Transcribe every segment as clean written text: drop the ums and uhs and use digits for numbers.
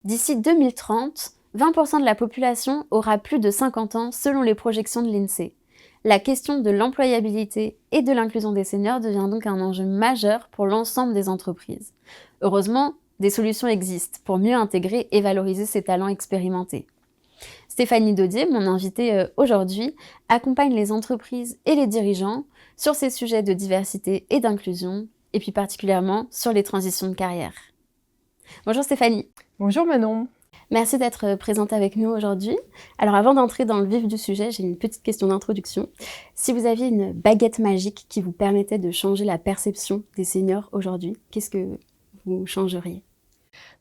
D'ici 2030, 20% de la population aura plus de 50 ans selon les projections de l'INSEE. La question de l'employabilité et de l'inclusion des seniors devient donc un enjeu majeur pour l'ensemble des entreprises. Heureusement, des solutions existent pour mieux intégrer et valoriser ces talents expérimentés. Stéphanie Daudier, mon invitée aujourd'hui, accompagne les entreprises et les dirigeants sur ces sujets de diversité et d'inclusion, et puis particulièrement sur les transitions de carrière. Bonjour Stéphanie. Bonjour Manon. Merci d'être présente avec nous aujourd'hui. Alors avant d'entrer dans le vif du sujet, j'ai une petite question d'introduction. Si vous aviez une baguette magique qui vous permettait de changer la perception des seniors aujourd'hui, qu'est-ce que vous changeriez ?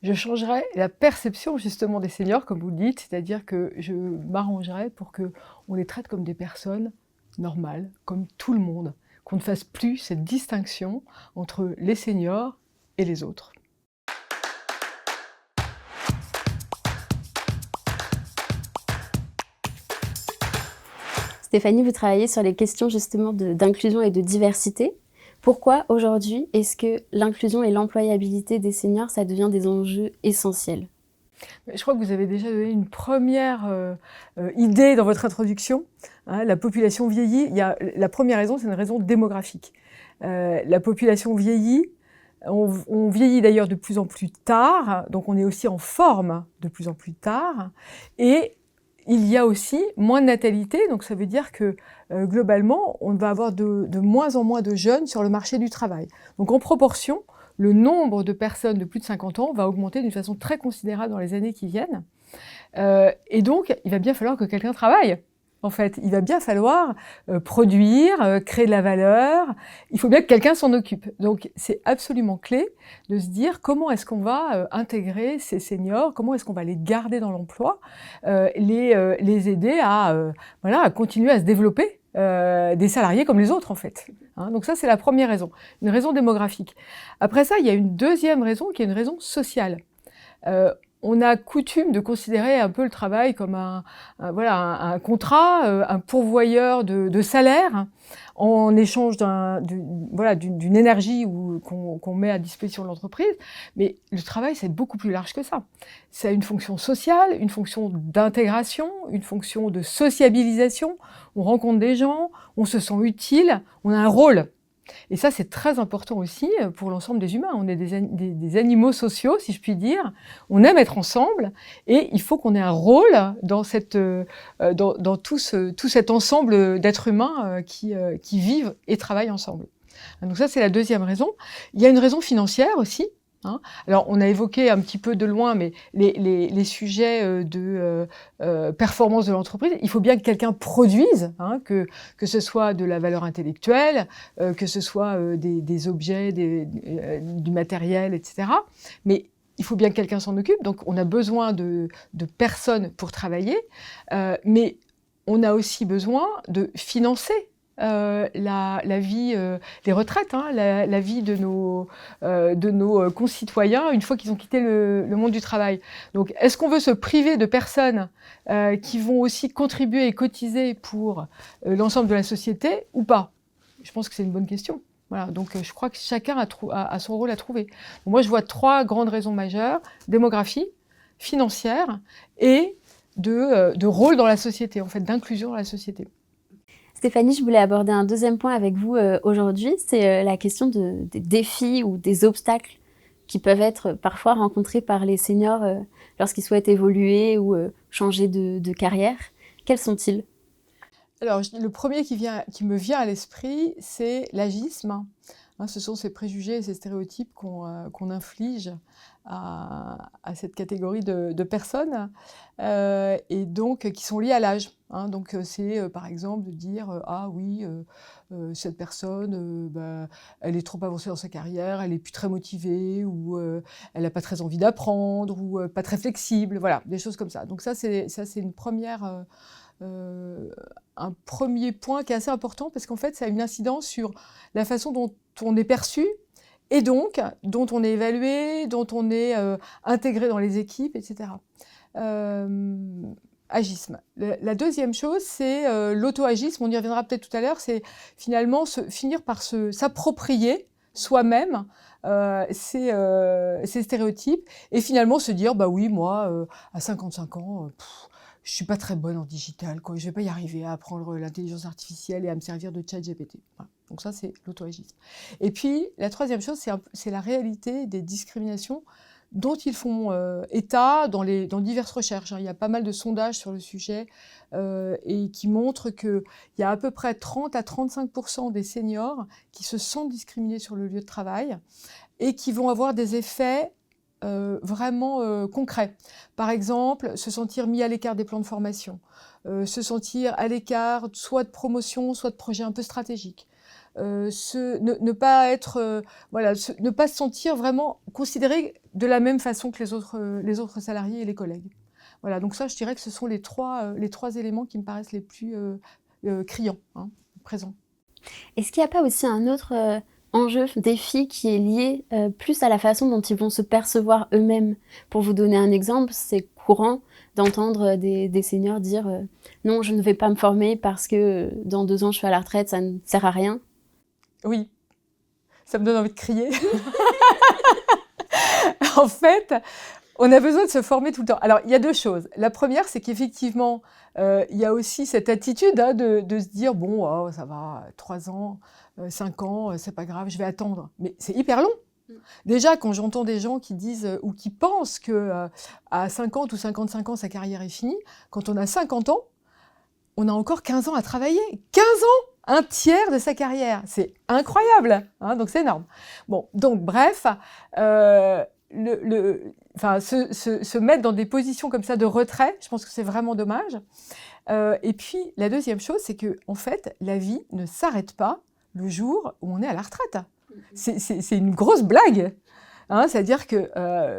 Je changerais la perception justement des seniors, comme vous le dites, c'est-à-dire que je m'arrangerais pour qu'on les traite comme des personnes normales, comme tout le monde, qu'on ne fasse plus cette distinction entre les seniors et les autres. Stéphanie, vous travaillez sur les questions justement d'inclusion et de diversité. Pourquoi aujourd'hui est-ce que l'inclusion et l'employabilité des seniors, ça devient des enjeux essentiels ? Je crois que vous avez déjà donné une première idée dans votre introduction. La population vieillit. La première raison, c'est une raison démographique. La population vieillit. On vieillit d'ailleurs de plus en plus tard, donc on est aussi en forme de plus en plus tard. Et il y a aussi moins de natalité, donc ça veut dire que globalement, on va avoir de moins en moins de jeunes sur le marché du travail. Donc en proportion, le nombre de personnes de plus de 50 ans va augmenter d'une façon très considérable dans les années qui viennent. Et donc, il va bien falloir que quelqu'un travaille. En fait, il va bien falloir produire, créer de la valeur. Il faut bien que quelqu'un s'en occupe. Donc, c'est absolument clé de se dire comment est-ce qu'on va intégrer ces seniors, comment est-ce qu'on va les garder dans l'emploi, les aider à continuer à se développer, des salariés comme les autres en fait. Donc ça, c'est la première raison, une raison démographique. Après ça, il y a une deuxième raison qui est une raison sociale. On a coutume de considérer un peu le travail comme un contrat, un pourvoyeur de salaire en échange d'une énergie qu'on met à disposition de l'entreprise. Mais le travail, c'est beaucoup plus large que ça. C'est une fonction sociale, une fonction d'intégration, une fonction de sociabilisation. On rencontre des gens, on se sent utile, on a un rôle. Et ça, c'est très important aussi pour l'ensemble des humains. On est des animaux sociaux, si je puis dire. On aime être ensemble et il faut qu'on ait un rôle dans tout cet ensemble d'êtres humains qui vivent et travaillent ensemble. Donc ça, c'est la deuxième raison. Il y a une raison financière aussi. Alors, on a évoqué un petit peu de loin, mais les sujets de performance de l'entreprise, il faut bien que quelqu'un produise, que ce soit de la valeur intellectuelle, que ce soit des objets, du matériel, etc. Mais il faut bien que quelqu'un s'en occupe, donc on a besoin de personnes pour travailler, mais on a aussi besoin de financer la vie, les retraites, la vie de nos concitoyens une fois qu'ils ont quitté le monde du travail. Donc, est-ce qu'on veut se priver de personnes qui vont aussi contribuer et cotiser pour l'ensemble de la société ou pas ? Je pense que c'est une bonne question. Voilà, donc je crois que chacun a son rôle à trouver. Donc, moi, je vois trois grandes raisons majeures: démographie, financière et de rôle dans la société, en fait, d'inclusion dans la société. Stéphanie, je voulais aborder un deuxième point avec vous aujourd'hui, c'est la question des défis ou des obstacles qui peuvent être parfois rencontrés par les seniors lorsqu'ils souhaitent évoluer ou changer de carrière. Quels sont-ils ? Alors, le premier qui me vient à l'esprit, c'est l'agisme. Ce sont ces préjugés et ces stéréotypes qu'on inflige à cette catégorie de personnes, et donc qui sont liés à l'âge. Donc, c'est par exemple de dire ah oui, cette personne, elle est trop avancée dans sa carrière, elle est plus très motivée, ou elle n'a pas très envie d'apprendre, ou pas très flexible. Voilà, des choses comme ça. Donc ça, c'est une première. Un premier point qui est assez important parce qu'en fait, ça a une incidence sur la façon dont on est perçu et donc dont on est évalué, dont on est intégré dans les équipes, etc. Agisme. La deuxième chose, c'est l'auto-agisme. On y reviendra peut-être tout à l'heure. C'est finalement finir par s'approprier soi-même ces stéréotypes et finalement se dire, bah oui, moi, à 55 ans, je suis pas très bonne en digital, quoi. Je vais pas y arriver à apprendre l'intelligence artificielle et à me servir de ChatGPT. Voilà. Donc ça, c'est l'auto-agisme. Et puis, la troisième chose, c'est la réalité des discriminations dont ils font état dans diverses recherches. Il y a pas mal de sondages sur le sujet et qui montrent qu'il y a à peu près 30 à 35% des seniors qui se sentent discriminés sur le lieu de travail et qui vont avoir des effets vraiment concrets. Par exemple, se sentir mis à l'écart des plans de formation, se sentir à l'écart soit de promotion, soit de projets un peu stratégiques. Ne pas être, ne pas se sentir vraiment considéré de la même façon que les autres salariés et les collègues. Voilà, donc ça, je dirais que ce sont les trois éléments qui me paraissent les plus criants, présents. Est-ce qu'il n'y a pas aussi un autre enjeu, défi qui est lié plus à la façon dont ils vont se percevoir eux-mêmes? Pour vous donner un exemple, c'est courant d'entendre des seniors dire non, je ne vais pas me former parce que dans 2 ans je suis à la retraite, ça ne sert à rien. Oui, ça me donne envie de crier. En fait, on a besoin de se former tout le temps. Alors, il y a 2 choses. La première, c'est qu'effectivement, il y a aussi cette attitude de se dire, bon, oh, ça va, 3 ans, 5 ans, c'est pas grave, je vais attendre. Mais c'est hyper long. Déjà, quand j'entends des gens qui disent ou qui pensent que à 50 ou 55 ans, sa carrière est finie, quand on a 50 ans, on a encore 15 ans à travailler. 15 ans! Un tiers de sa carrière. C'est incroyable, donc c'est énorme. Bon, donc bref, se mettre dans des positions comme ça de retrait, je pense que c'est vraiment dommage. Et puis, la deuxième chose, c'est que en fait, la vie ne s'arrête pas le jour où on est à la retraite. C'est une grosse blague. C'est-à-dire que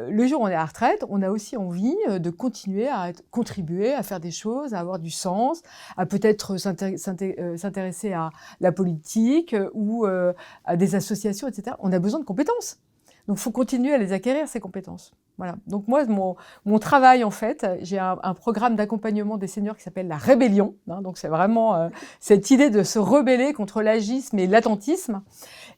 le jour où on est à la retraite, on a aussi envie de continuer à contribuer, à faire des choses, à avoir du sens, à peut-être s'intéresser à la politique ou à des associations, etc. On a besoin de compétences. Donc, il faut continuer à les acquérir, ces compétences. Voilà. Donc, moi, mon travail, en fait, j'ai un programme d'accompagnement des seniors qui s'appelle la rébellion. Donc, c'est vraiment cette idée de se rebeller contre l'agisme et l'attentisme.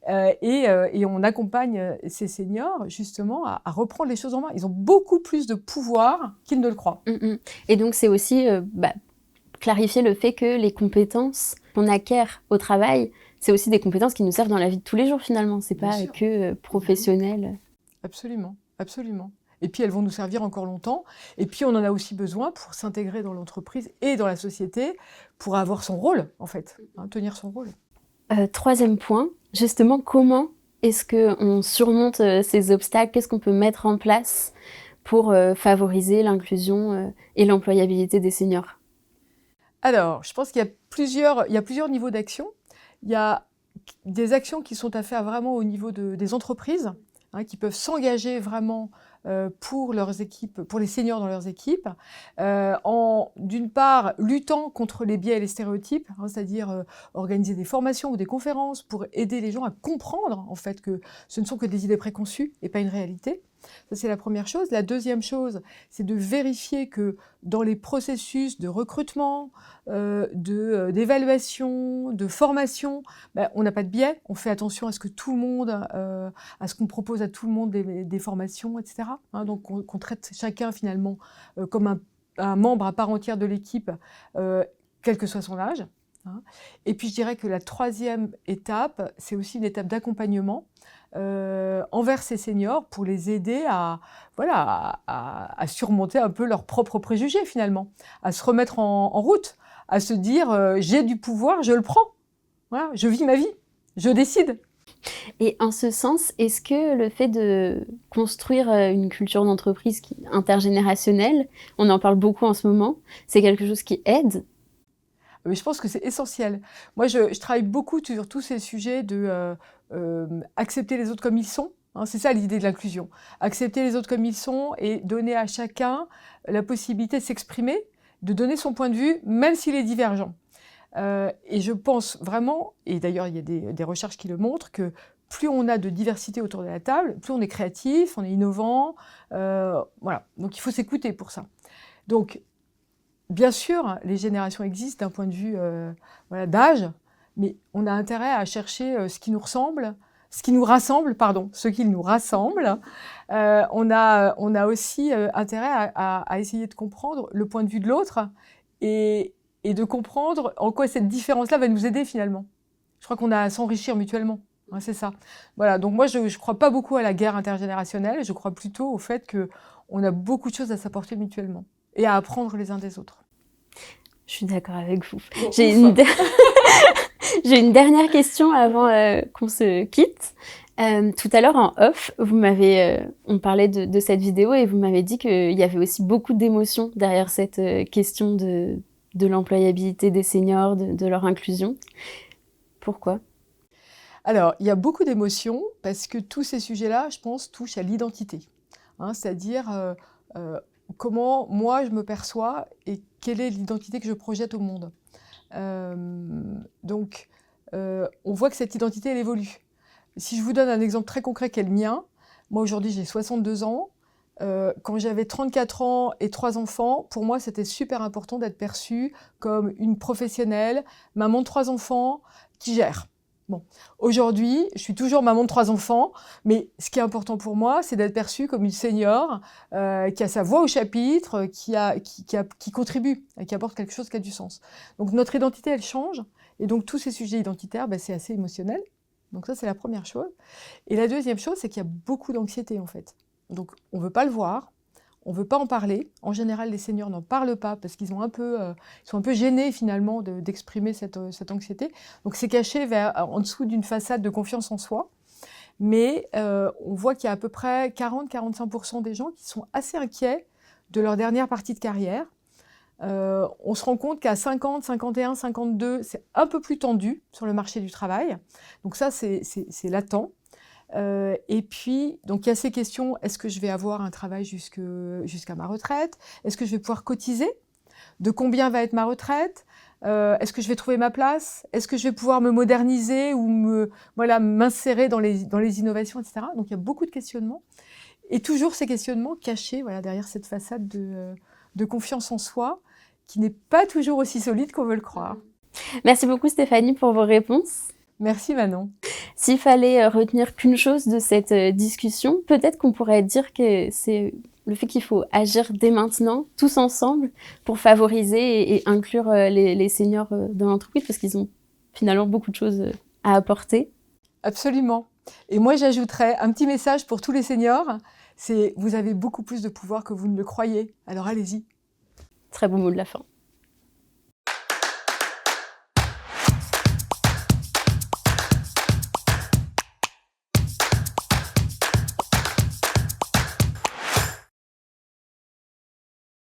Et on accompagne ces seniors, justement, à reprendre les choses en main. Ils ont beaucoup plus de pouvoir qu'ils ne le croient. Et donc, c'est aussi clarifier le fait que les compétences qu'on acquiert au travail, c'est aussi des compétences qui nous servent dans la vie de tous les jours, finalement. C'est pas que professionnel. Absolument, absolument. Et puis, elles vont nous servir encore longtemps. Et puis, on en a aussi besoin pour s'intégrer dans l'entreprise et dans la société, pour avoir son rôle, en fait, tenir son rôle. Troisième point, justement, comment est-ce qu'on surmonte ces obstacles? Qu'est-ce qu'on peut mettre en place pour favoriser l'inclusion et l'employabilité des seniors? Alors, je pense qu'il y a plusieurs niveaux d'action. Il y a des actions qui sont à faire vraiment au niveau des entreprises, qui peuvent s'engager vraiment pour leurs équipes, pour les seniors dans leurs équipes, en d'une part luttant contre les biais et les stéréotypes, c'est-à-dire organiser des formations ou des conférences pour aider les gens à comprendre en fait que ce ne sont que des idées préconçues et pas une réalité. Ça, c'est la première chose. La deuxième chose, c'est de vérifier que dans les processus de recrutement, d'évaluation, de formation, on n'a pas de biais. On fait attention à ce que tout le monde, à ce qu'on propose à tout le monde des formations, etc. Donc, qu'on traite chacun finalement comme un membre à part entière de l'équipe, quel que soit son âge. Et puis, je dirais que la troisième étape, c'est aussi une étape d'accompagnement envers ces seniors pour les aider à surmonter un peu leurs propres préjugés finalement, à se remettre en route, à se dire j'ai du pouvoir, je le prends, voilà, je vis ma vie, je décide. Et en ce sens, est-ce que le fait de construire une culture d'entreprise intergénérationnelle, on en parle beaucoup en ce moment, c'est quelque chose qui aide? Mais je pense que c'est essentiel. Moi, je travaille beaucoup sur tous ces sujets de accepter les autres comme ils sont. C'est ça l'idée de l'inclusion. Accepter les autres comme ils sont et donner à chacun la possibilité de s'exprimer, de donner son point de vue, même s'il est divergent. Et je pense vraiment, et d'ailleurs il y a des recherches qui le montrent, que plus on a de diversité autour de la table, plus on est créatif, on est innovant. Voilà. Donc il faut s'écouter pour ça. Donc, bien sûr, les générations existent d'un point de vue d'âge, mais on a intérêt à chercher ce qui nous ressemble, ce qui nous rassemble, ce qui nous rassemble, on a aussi intérêt à essayer de comprendre le point de vue de l'autre et de comprendre en quoi cette différence-là va nous aider finalement. Je crois qu'on a à s'enrichir mutuellement. Ouais, c'est ça. Voilà, donc moi, je ne crois pas beaucoup à la guerre intergénérationnelle, je crois plutôt au fait qu'on a beaucoup de choses à s'apporter mutuellement et à apprendre les uns des autres. Je suis d'accord avec vous. Bon, J'ai une dernière question avant qu'on se quitte. Tout à l'heure, en off, on parlait de cette vidéo et vous m'avez dit qu'il y avait aussi beaucoup d'émotions derrière cette question de l'employabilité des seniors, de leur inclusion. Pourquoi ? Alors, il y a beaucoup d'émotions parce que tous ces sujets-là, je pense, touchent à l'identité. C'est-à-dire comment moi je me perçois et quelle est l'identité que je projette au monde. Donc, on voit que cette identité, elle évolue. Si je vous donne un exemple très concret qui est le mien, moi aujourd'hui j'ai 62 ans. Quand j'avais 34 ans et 3 enfants, pour moi c'était super important d'être perçue comme une professionnelle, maman de 3 enfants qui gère. Bon. Aujourd'hui, je suis toujours maman de 3 enfants, mais ce qui est important pour moi, c'est d'être perçue comme une senior qui a sa voix au chapitre, qui contribue, et qui apporte quelque chose qui a du sens. Donc notre identité, elle change, et donc tous ces sujets identitaires, c'est assez émotionnel. Donc ça, c'est la première chose. Et la deuxième chose, c'est qu'il y a beaucoup d'anxiété, en fait. Donc on ne veut pas le voir, on ne veut pas en parler. En général, les seniors n'en parlent pas parce qu'ils sont un peu gênés finalement d'exprimer cette anxiété. Donc c'est caché en dessous d'une façade de confiance en soi. Mais on voit qu'il y a à peu près 40-45% des gens qui sont assez inquiets de leur dernière partie de carrière. On se rend compte qu'à 50, 51, 52, c'est un peu plus tendu sur le marché du travail. Donc ça, c'est latent. Et puis, donc il y a ces questions, est-ce que je vais avoir un travail jusqu'à ma retraite? Est-ce que je vais pouvoir cotiser? De combien va être ma retraite? Est-ce que je vais trouver ma place? Est-ce que je vais pouvoir me moderniser ou m'insérer dans les innovations, etc. Donc il y a beaucoup de questionnements. Et toujours ces questionnements cachés derrière cette façade de confiance en soi qui n'est pas toujours aussi solide qu'on veut le croire. Merci beaucoup Stéphanie pour vos réponses. Merci Manon. S'il fallait retenir qu'une chose de cette discussion, peut-être qu'on pourrait dire que c'est le fait qu'il faut agir dès maintenant, tous ensemble, pour favoriser et inclure les seniors dans l'entreprise, parce qu'ils ont finalement beaucoup de choses à apporter. Absolument. Et moi, j'ajouterais un petit message pour tous les seniors, c'est vous avez beaucoup plus de pouvoir que vous ne le croyez, alors allez-y. Très bon mot de la fin.